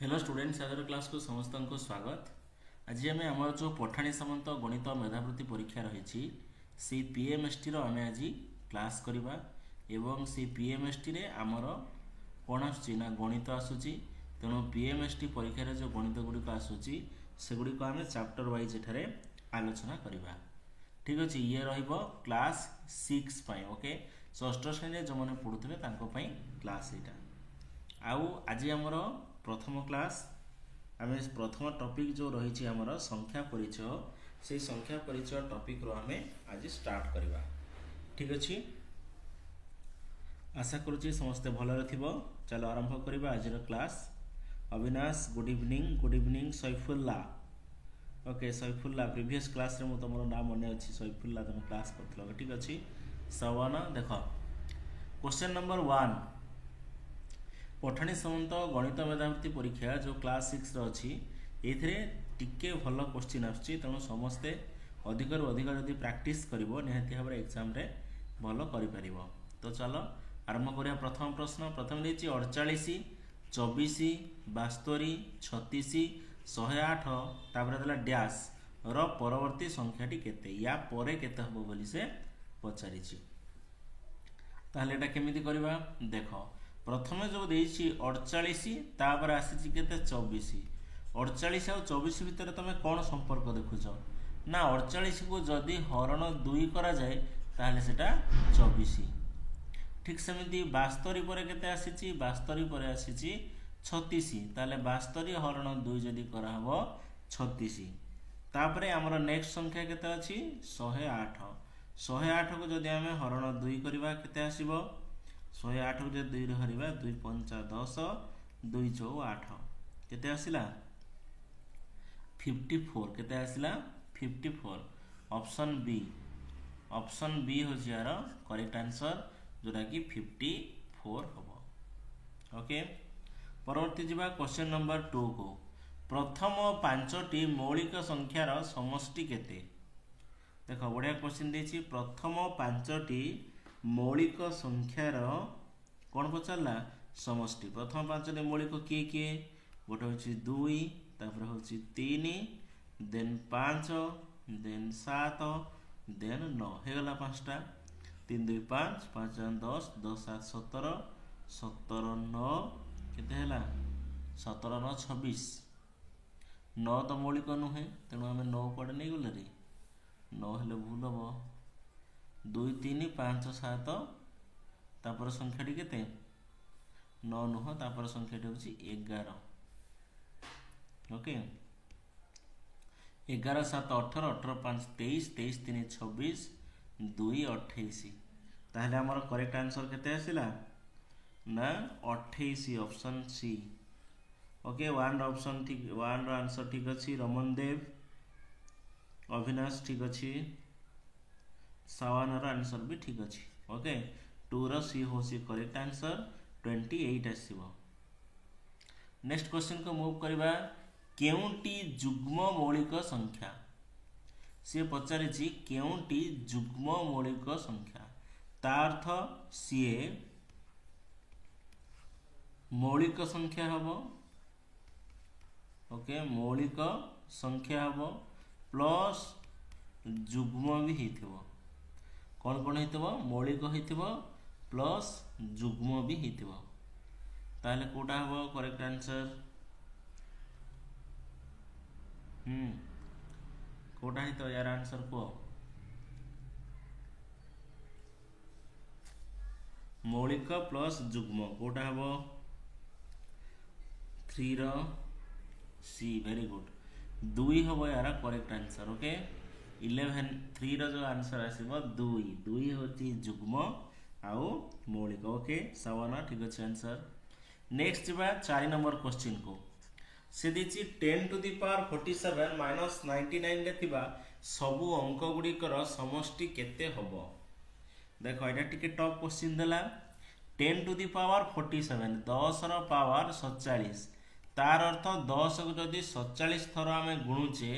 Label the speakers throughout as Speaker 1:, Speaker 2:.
Speaker 1: Hello students आजर class को समस्त को स्वागत। आज आम आम जो पठाणी सामंत गणित मेधावृत्ति परीक्षा रही से पीएमएसटी आम आज क्लास करवा एवं से पीएमएसटी रे आमर कौन आसुना गणित आसूची तेणु पीएमएसटी परीक्षा जो गणित गुड़िक आसूची सेगुड़िक आम चैप्टर वाइज एठारे आलोचना करवा। ठीक अच्छे ये क्लास 6 ओके षष्ठ श्रेणी जो मैंने पढ़ुवे क्लास यहाँ आउ आज आमर प्रथम क्लास आम प्रथम टॉपिक जो रही आमर संख्या परिचय से संख्या परिचय टॉपिक रो आम आज स्टार्ट करवा। ठीक अच्छे आशा करुच्ची समस्ते भल थो। चलो आरंभ करवा आज class. Avinash good evening Saifullah okay Saifullah previous class रे तुम ना मन अच्छी सैफुल्ला तुम क्लास कर। ठीक अच्छे सवन देख क्वेश्चन नंबर 1 पठाणी सामंत गणित मेधावृत्ति परीक्षा जो क्लास 6 अच्छी ये टिके भल क्वेश्चन आसुची तेणु समस्ते अधिक रु अधिक जदि प्रैक्टिस करिवो निहाती भाव एग्जाम रे भल करि। तो चलो आरंभ करिया। प्रथम प्रश्न प्रथम देछि 48 24 72 36 108 तापर देला डैश रो परवर्ती संख्याटी केते या परे केते हबो बोली से पचारिछि। ताहले एटा केमिति करबा देखो प्रथमे जो देछि 48 तापर आसी केते 24 48 और 24 भितर तुम कौन संपर्क देखुच ना 48 को जदि हरण 2 करा जाए ताहले सेटा 24। ठीक सेमिति 72 पर केते आसीछि 72 पर आसीछि 36 ताहले 72 हरण 2 जदि करा हबो 36। तापरे हमर नेक्स्ट संख्या केते अछि 108 108 को जदि हमें हरण 2 करबा केते आसीबो 108 को जब 2 हरिबा 2 5 10 2 4 8 केते आसिला 54 केते आसिला 54। ऑप्शन बी हो यार करेक्ट आंसर जोटा कि 54 हबो। ओके परवर्ती जीवा क्वेश्चन नंबर 2 को प्रथम 5टी मौलिक संख्यार समष्टि केते। देखो बढ़िया क्वेश्चन देछि प्रथम 5टी मौलिक संख्यार कौन पचारा समष्टि। प्रथम 5टी मौलिक किए किए गोटे हूँ 2 तापर हूँ 3 देन 5 देन 7 देन 9 होगला 5टा 3 2 5 5 10 10 7 17 17 9 केते 17 9 26 9 तो मौलिक नुहे तेणु आम 9 कड़े नहीं गले रे 9 हेले भूल हम 2 3 5 7 तापर संख्याटी केते 9 नुह तापर संख्याटी होची 11। ओके 11 7 18 18 5 23 23 3 26 2 28 ताहले हमर करेक्ट आंसर केते आसिला ना 28 ऑप्शन सी। ओके 1 ऑप्शन ठीक 1 आंसर ठीक अछि रमन देव अविनाश ठीक अछि सवानर आंसर भी ठीक अच्छे। ओके 2 रो सी हो सी करेक्ट आंसर 28 आसीबो। नेक्स्ट क्वेश्चन को मूव करबा केउंटी जुग्म मौलिक संख्या से पचारिछि केउंटी जुग्म मौलिक संख्या ता अर्थ सीए मौलिक संख्या हबो। ओके मौलिक संख्या हबो प्लस जुग्म भी हेथिबो कौन कौन हेतिबो मौलिक हेतिबो प्लस जुग्म भी हेतिबो ताले कोटा हबो करेक्ट आंसर कोटा हेतो यार आंसर को मौलिक प्लस जुग्म कोटा हबो 3 रो सी वेरी गुड 2 हबो यार करेक्ट आंसर। ओके 11 3 रो जो आंसर आसीबो 2 होची जुग्म आउ मौलिक। ओके सवाना ठीक अछि आंसर। नेक्स्ट बा 4 नंबर क्वेश्चन को से दिछि 10 टू द पावर 47 माइनस 99 रे थिबा सबु अंक गुड़िकर समष्टि केते हबो। देखो एटा टिके टॉप क्वेश्चन देला 10 टू द पावर 47 10 रो पावर 47 तार अर्थ 10 को जदि 47 थर आमे गुणुचे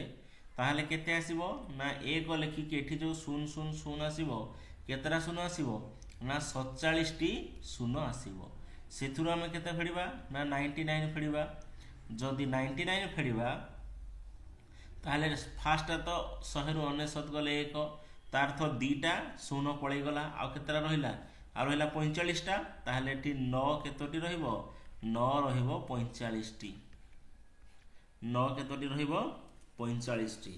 Speaker 1: ताहले केते आसीबो ना 1 लिखिके एठी जो 0 0 0 आसीबो केतरा 0 आसीबो ना 47 टी 0 आसीबो सेथुर आमे केते फेडिबा ना 99 फेडिबा जदि 99 फेड़वा ताहले फास्ट तो 100 रु 99 गले 1 तार अर्थ 2टा शून्य पड़े गला आ केतरा रहिला आ रहिला 45 टा ताहले एठी 9 केतोटी रहिबो 9 रहिबो 45 टी 9 केतोटी रहिबो 45 टी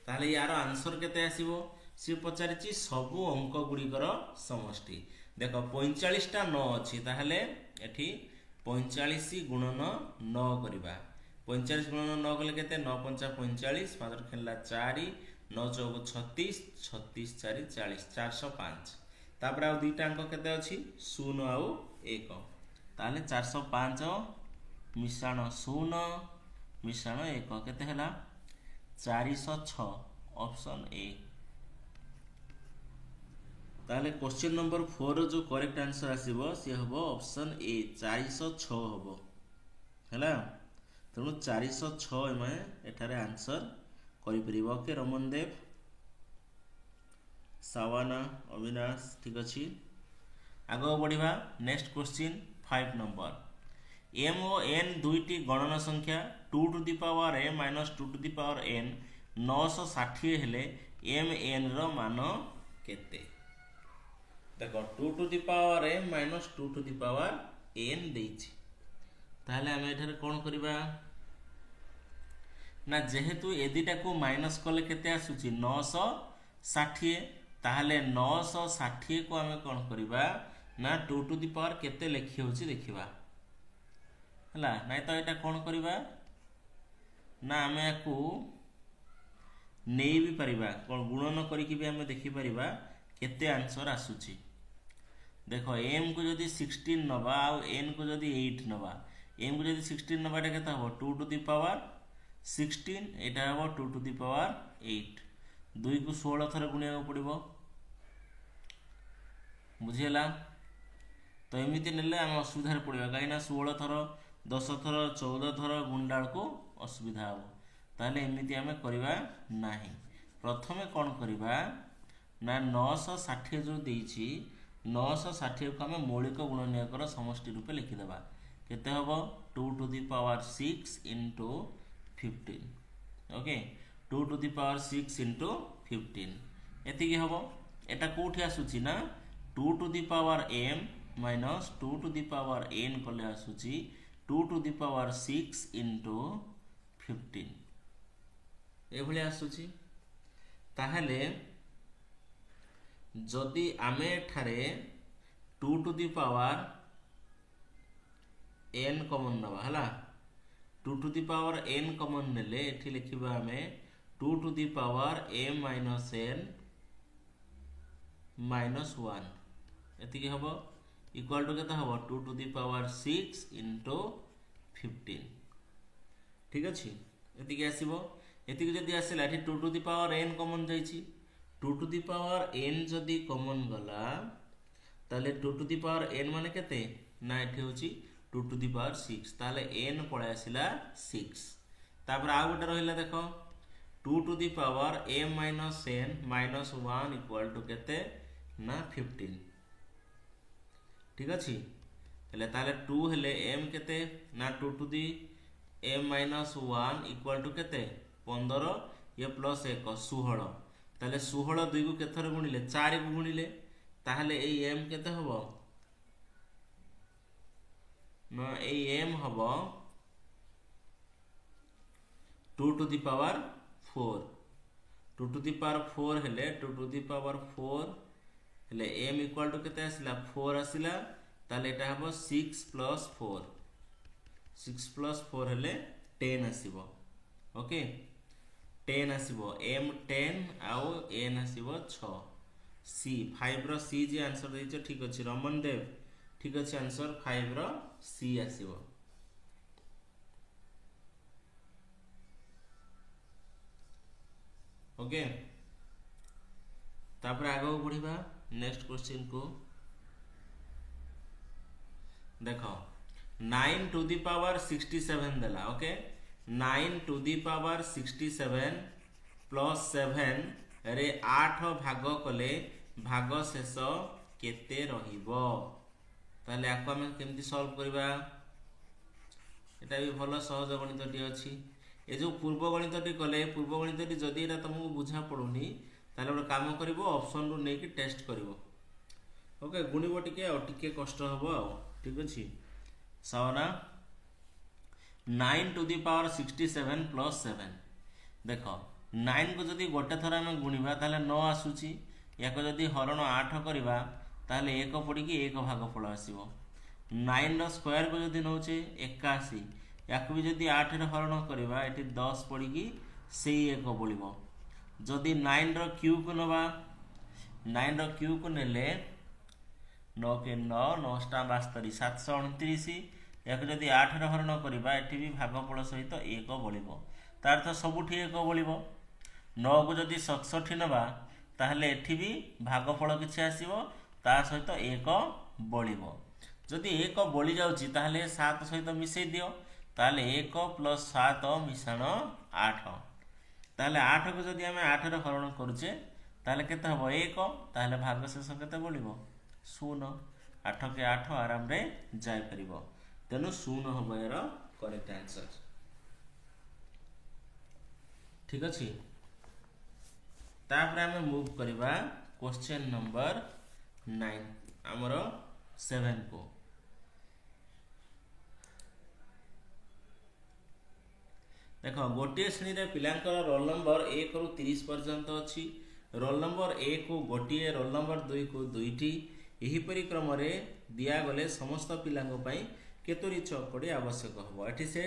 Speaker 1: ताहले यार आंसर केते आसीबो सी पचारिछि सबु अंक गुड़िकर समष्टि देखो 45 टा 9 अछि ताहले एठी 45 गुणन 9 करिबा 45 गुणन 9 कले केते 9 5 45 5 खेलला 4 9 चौक 36 36 4 40 405 तापर आ दुईटा अंक केते अछि 0 आउ 1 ताले 405 मिश्रण 0 मिश्रण 1 केते हला 406 ऑप्शन ए ताले क्वेश्चन नंबर 4 जो करेक्ट आंसर आसीबो से हबो ऑप्शन ए 406 हबो हला तेणु 406 एमे एठारे आंसर करि परिबो ओके रमन देव सावाना अविनाश ठीक अछि आगो बढ़िबा next question 5 number m o n दुईटी गणन संख्या 2 to the power m - 2 to the power n 960 हेले m n रो मान केते देखो 2 to the power m - 2 to the power n देछि ताहले हम एठारे कोन करबा ना जेहेतु ए दुईटा को माइनस कले केते आसुची 960 ताहले 960 को हमें कोन करबा ना 2 टू द पावर केते लिखि होची देखिबा हला नै तो एटा कोन करबा ना हमें को नै भी परिबा कोन गुणन करी कि भी हमें देखि परिबा केते आंसर आसुची देखो m को जदी 16 नबा आ n को जदी 8 नबा m को जदी 16 नबा एटा केता हो 2 टू द पावर 16 एटा हो 2 टू द पावर 8 2 को 16 थर गुणिया पड़िबो बुझियला तो एमिति नेले हम असुविधा पड़िबा काइना 16 थर 10 थर 14 थर गुंडाल को असुविधा हो ताले एमिति हमें करबा नाही प्रथमे कोन करबा ना 960 जो देछि 960 को हमें मौलिक गुणनीयकर समष्टि रूपे लिखि देबा केते हबो 2 to the power 6 into 15 okay 2 to the power 6 into 15 एति की हबो एटा कोठी आसुची ना 2 to the power m minus 2 to the power n कले आसुची 2 टू द पावर 6 into 15 ए भली आसुची ताहले जदि आमे ठारे 2 to the power n common नबा हला 2 to the power n common नेले एठी लिखिबा हमें 2 to the power m minus n minus 1 एति की हबो इक्वल टू केता हबो 2 टू द पावर 6 into 15 ठीक अछि एति की आसीबो एति की जदी आसेला एठी 2 to the power n common जाईची 2 टू द पावर n जदी कॉमन गला ताले 2 टू द पावर n माने केते ना एठी होची 2 टू द पावर 6 ताले n पळे आसिला 6 तापर आ गोटे रहिला देखो 2 to the power m minus n minus 1 equal to केते ना 15 ठीक अछि हेले ताले 2 हेले m केते ना 2 to the m minus 1 equal to केते 15 ये प्लस 1 16 ताले 16 2 को केथर गुणिले 4 को गुणिले ताहले ए m केते हबो ना ए m हबो 2 to the power 4 2 to the power 4 हेले 2 टू द पावर 4 हेले m इक्वल टू केते आसिला 4 आसिला ताले एटा हबो 6 प्लस 4 6 प्लस 4 हेले 10 आसीबो ओके 10 आसीबो m 10 आउ n आसीबो 6 c 5 रो c जे आंसर दैछ ठीक अछि रमन देव ठीक अछि आंसर 5 रो c आसीबो ओके तापर आगो बढ़िबा नेक्स्ट क्वेश्चन को देखो 9 टू द पावर 67 देला okay 9 to the power 67 plus 7 रे 8 भाग कले भाग शेष केते रहिबो ताले आको हम केमती सॉल्व करबा এটা भी भल सहज गणितटी अच्छी ये जो पूर्व गणितटी कले पूर्व गणितटी जदि एटा तुमको बुझा पड़ुनी ताले गोटे काम करिवो ऑप्शन रु नेकी टेस्ट करिवो ओके गुणिबो टिके कष्ट हबो आ ठीक अछि सावना 9 टू दी पावर 67 प्लस 7 देख 9 को जदि गोटे थर आम गुणिबा ताले 9 आसुची याको जदि हरण 8 करिबा ताले 1 पड़िकी 1 भागफल आसीबो 9 रो स्क्वायर को जदि नौचे 81 याको भी जदि 8 रे हरण करिबा एटी 10 पड़िकी सेई 1 बोलिबो जदि 9 रो क्यूब को नबा 9 रो क्यूब को नेले 9 के 9 9 टा 72 729 याको जदि 8 रे हरण करिबा एटी भी भागफल सहित 1 बोलिबो तार अर्थ सबुठी 1 बोलिबो 9 को जदि 67 नबा ताहले एठी भी भागफल किछि आसीबो ता सहित 1 बोलिबो जदि 1 बोली जाउची ताहले 7 सहित मिसै दियो ताहले 1 प्लस 7 मिश्रण 8 ताहले 8 को जदि आमे 8 रे हरण करूचे ताहले केते हबो 1 ताहले भागशेष केते बोलिबो 0 8 के 8 आराम रे जाय परिबो तेनु 0 हबो एरो करेक्ट आंसर ठीक अछि तापर आमे मूव करिबा क्वेश्चन नंबर 9 हमरो 7 को देखो गोटे श्रेणी रे पिलांकर रोल नंबर 1 रु 30 पर्यंत अछि रोल नंबर 1 को गोटे रोल नंबर 2 को दुईटी एही परिक्रम रे दिया गले समस्त पिलांग पई केतोरी चौकड़ी आवश्यक हबो एठी से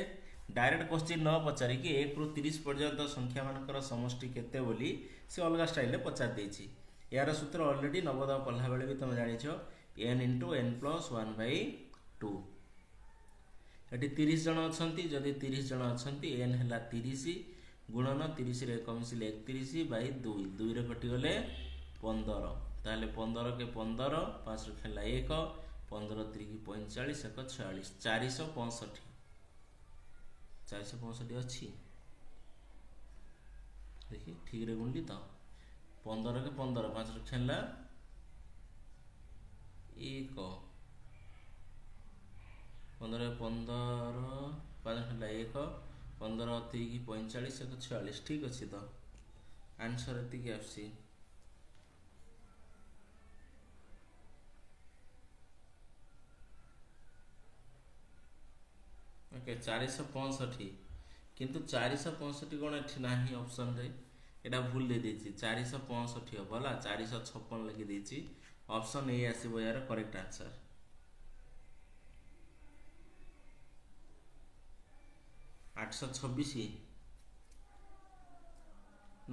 Speaker 1: डायरेक्ट क्वेश्चन न पचारि कि 1 रु 30 पर्यंत संख्या मानकर समष्टि केते बोली से अलगा स्टाइल रे पचार देछि यार सूत्र ऑलरेडी नवोदय पढ़ला बेले भी तुम जानिछो n * n + 1/2 एटी 30 जन अछंती जदि 30 जन अछंती n हला 30 गुणन 30 रे कमिसिले 31 / 2 2 रे कटि गले 15 ताले 15 के 15 5 रे खेला 1 15 3 की 45 1 46 465 465 अछि देखि ठीक रे गुणली तो 15 के 15 5 रे खेला 1 15 15 5 खेला 1 15 3 की 45 1 46 ठीक अछि तो आंसर एति के आसी ओके 465 किंतु 465 कोन एठी नाही ऑप्शन रे एटा भूल दे देछि 465 होला 456 लिखि देछि ऑप्शन ए आसीबो यार करेक्ट आंसर 826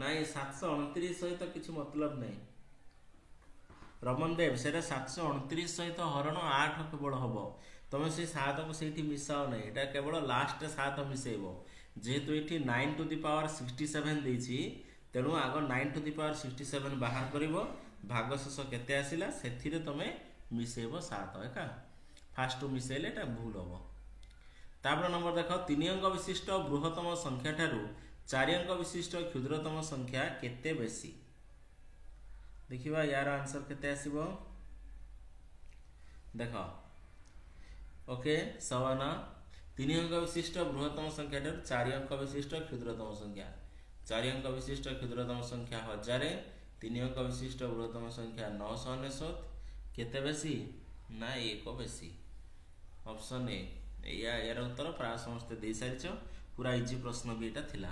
Speaker 1: नहीं 729 सहित किसी मतलब नहीं रमन देव से 729 सहित हरण 8 केवल हम तुम से 7 को से मिसाओ नहीं एटा केवल लास्ट 7 मिसेब जेहेतु ये 9 टू दी पावर 67 देछि तेणु आग 9 टू दी पावर 67 बाहर करिवो भागशेष केते आसिला सेथिरे तमे मिसेब 7 एका फास्ट टू मिसेले एटा भूल हो तापर नंबर देख 3 अंक विशिष्ट बृहत्तम संख्या ठारू 4 अंक विशिष्ट क्षुद्रतम संख्या केते बेसी देखिबा यार आंसर केते आसीबो देखो ओके सवाना 3 अंक विशिष्ट बृहत्तम संख्या ठारू 4 अंक विशिष्ट क्षुद्रतम संख्या 4 अंक विशिष्ट क्षुद्रतम संख्या 1000 3 अंक विशिष्ट बृहत्तम संख्या 999 केते बेसी ना 1 बेसी ऑप्शन ए यार उत्तर प्राय समस्त दे सारिछ पूरा इजी प्रश्न भी एटा थिला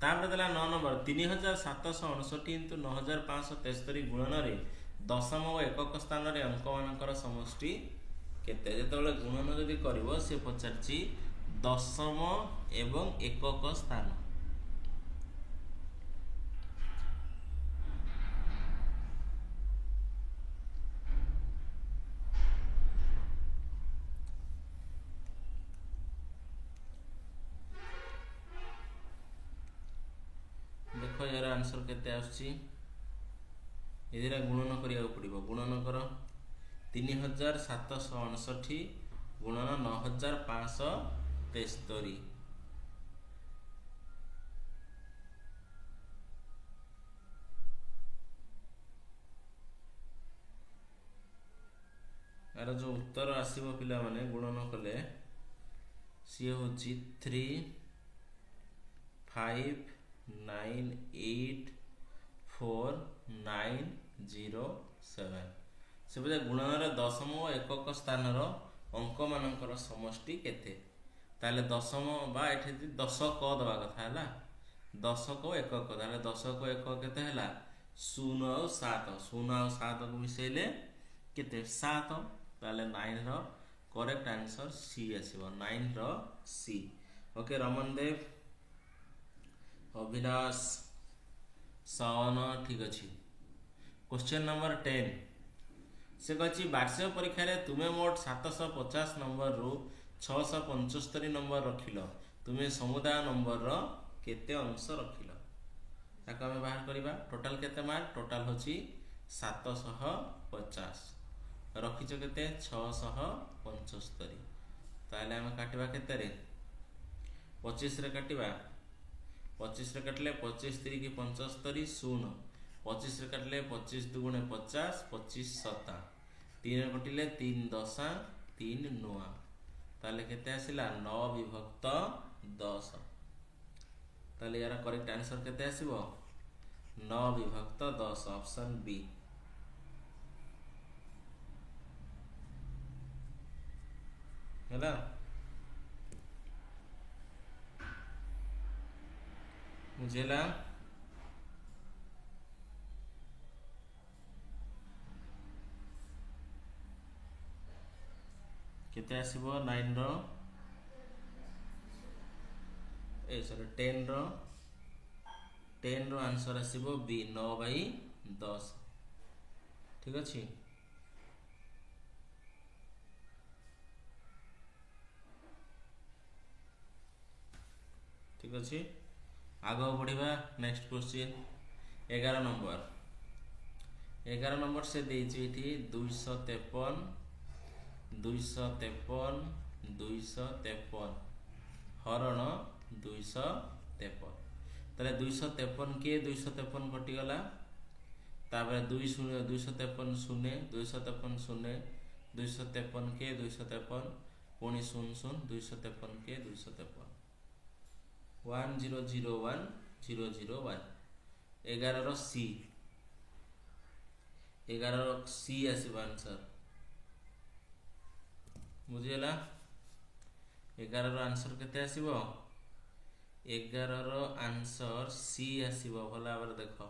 Speaker 1: तापर देला 9 नंबर 3759 इंटू 9573 गुणन रे दशम और एकक स्थान रे अंक मानकर समष्टि केते जेतबेले गुणन जदि करबो से पचारछि दशम एवं एकक स्थान यार आंसर केते आछि एदिरा गुणन करिया पड़िबो गुणन कर 3759 गुणन 9573 यार जो उत्तर आसीबो पिला माने गुणन कले सी हूँ 3 5 9 8 4 9 0 7 से गुणन दशम और एकक स्थानर अंक मानकर समष्टि केते ताले दशम बा एठी दशक दबा कथा है दशक एकक ताले दशक एकक केते हैला 0 और 7 0 और 7 को मिसेले केते 7 ताले 9 रो करेक्ट आंसर सी आसीबो 9 रो सी ओके रमन देव अविनाश सावन ठीक अच्छी क्वेश्चन नंबर 10 से कही वार्षिक परीक्षा रे तुमे मोट 750 नंबर रु 675 नंबर रखिल तुमे समुदाय नंबर रो केते अंश रखिल ताको हमें बाहर करबा टोटल केते मार्क टोटल होची 750 रखिच केते 675 ताले हम काटिबा केते रे 25 रे काटिबा 25 रे काटले 25 3 की 75 0 25 रे काटले 25 दुगुणे 50 25 7 3 रे कटिले 3 दशा 3 9 ताले केते आसिला 9 विभक्त 10 ताले यार करेक्ट आंसर केते आसीबो 9 विभक्त 10 ऑप्शन बी हैला मुझेला केते आसीबो 9 रो ए सॉरी 10 रो आंसर आसीबो बी 9/10 ठीक अछि ठीक अच्छे आग बढ़िया नेक्स्ट क्वेश्चन 11 नंबर से देती 253 253 253 हरण 253 ताले 253 के 253 कटिगला तापर 253 शून्य 253 शून्य 253 के 253 पुणी 0 0 253 के 253 1001 001 11 रो सी 11 रो सी आसीबो आंसर बुझिला 11 रो आंसर केते आसीबो 11 रो आंसर सी आसीबो भला बार देखो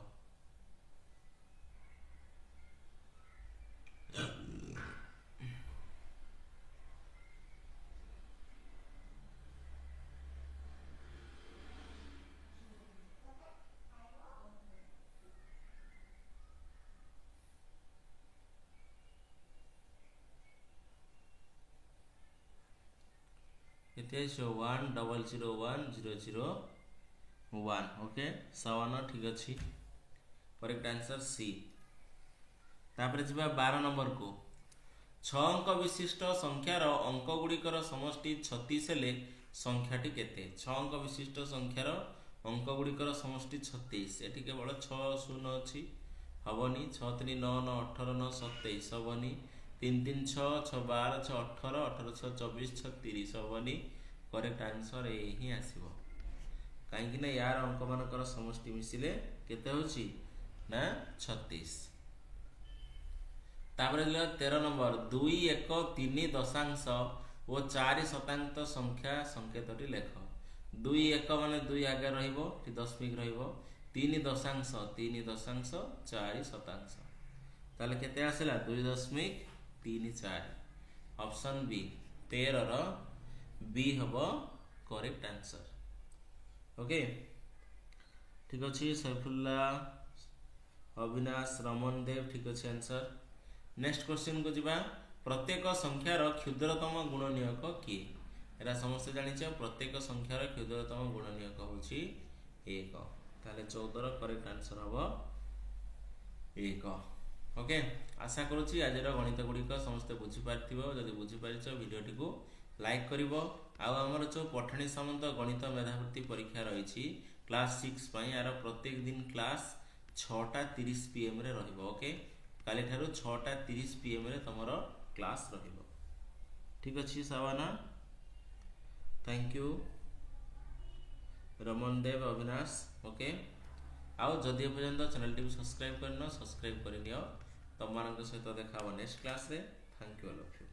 Speaker 1: केते 10010001 ओके सवन ठीक अछि करेक्ट आंसर सी तापर जिबा 12 नंबर को 6 अंक विशिष्ट संख्यार अंक गुड़िकर समष्टि 36 हेले संख्याटी केते 6 अंक विशिष्ट संख्यार अंक गुड़िकर समष्टि 36 एठी केवल 6 0 अछि हबनी 6 3 9 9 18 9 27 हबनी 3 3 6 6 12 6 18 18 6 24 6 30 हबनी करेक्ट आंसर यही आसीबो काहे कि यार अंक मानकर समष्टि मिसिले केते होची ना 36 तापर 13 नंबर 2 1 3 दशांश और 4 शतांश संख्या संकेतटी लेख 2 1 माने 2 आगे रहिबो कि दशमिक रहिबो 3 दशांश 4 शतांश ताले केते आसिला 2.34 ऑप्शन बी 13 रो बी हबो करेक्ट आंसर ओके ठीक अछि सैफुल्ला अविनाश रमन देव ठीक अछि आंसर नेक्स्ट क्वेश्चन को जिबा प्रत्येक संख्यार क्षुद्रतम गुणनीयक किए एरा समस्त जानिछ प्रत्येक संख्यार क्षुद्रतम गुणनीयक होछि 1 ताले 14 रो करेक्ट आंसर हबो 1 ओके आशा करूची आज गणित गुड़िक समस्त बुझी पार्थिबो जदि बुझी पारिछ वीडियोटी को लाइक करिवो आ हमर जो पठाणी सामंत गणित मेधावृत्ति परीक्षा रही क्लास 6 पई यार प्रत्येक दिन क्लास 6:30 PM रे रहिबो ओके काली ठारू 6:30 PM रे तमरो क्लास रहिबो ठीक अछि सावाना thank you Raman Dev Avinash okay आउ जदि एपर्यंत चैनल टी सब्सक्राइब करन सब्सक्राइब कर दियो तुम मान सहित देखा नेक्स्ट क्लास रे thank you all of you.